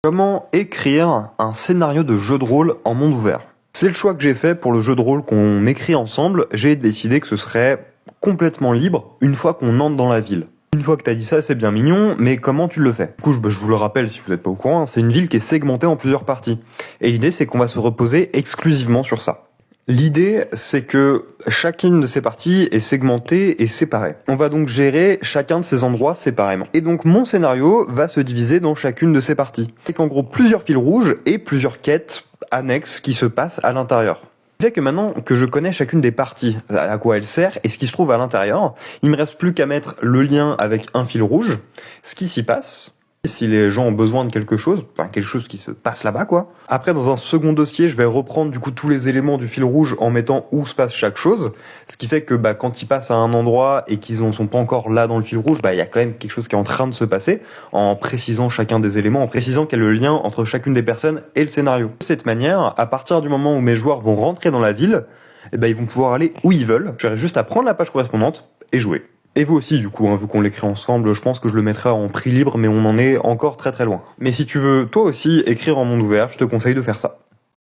Comment écrire un scénario de jeu de rôle en monde ouvert? C'est le choix que j'ai fait pour le jeu de rôle qu'on écrit ensemble. J'ai décidé que ce serait complètement libre une fois qu'on entre dans la ville. Une fois que t'as dit ça, c'est bien mignon, mais comment tu le fais? Du coup, je vous le rappelle si vous n'êtes pas au courant, c'est une ville qui est segmentée en plusieurs parties. Et l'idée, c'est qu'on va se reposer exclusivement sur ça. L'idée, c'est que chacune de ces parties est segmentée et séparée. On va donc gérer chacun de ces endroits séparément. Et donc mon scénario va se diviser dans chacune de ces parties. C'est qu'en gros plusieurs fils rouges et plusieurs quêtes annexes qui se passent à l'intérieur. Ce qui fait que maintenant que je connais chacune des parties, à quoi elle sert et ce qui se trouve à l'intérieur, il me reste plus qu'à mettre le lien avec un fil rouge, ce qui s'y passe, si les gens ont besoin de quelque chose qui se passe là-bas quoi. Après dans un second dossier, je vais reprendre du coup tous les éléments du fil rouge en mettant où se passe chaque chose, ce qui fait que quand ils passent à un endroit et qu'ils ne sont pas encore là dans le fil rouge, il y a quand même quelque chose qui est en train de se passer, en précisant chacun des éléments, en précisant quel est le lien entre chacune des personnes et le scénario. De cette manière, à partir du moment où mes joueurs vont rentrer dans la ville, ils vont pouvoir aller où ils veulent. J'aurai juste à prendre la page correspondante et jouer. Et vous aussi, du coup, vu qu'on l'écrit ensemble, je pense que je le mettrai en prix libre, mais on en est encore très très loin. Mais si tu veux, toi aussi, écrire en monde ouvert, je te conseille de faire ça.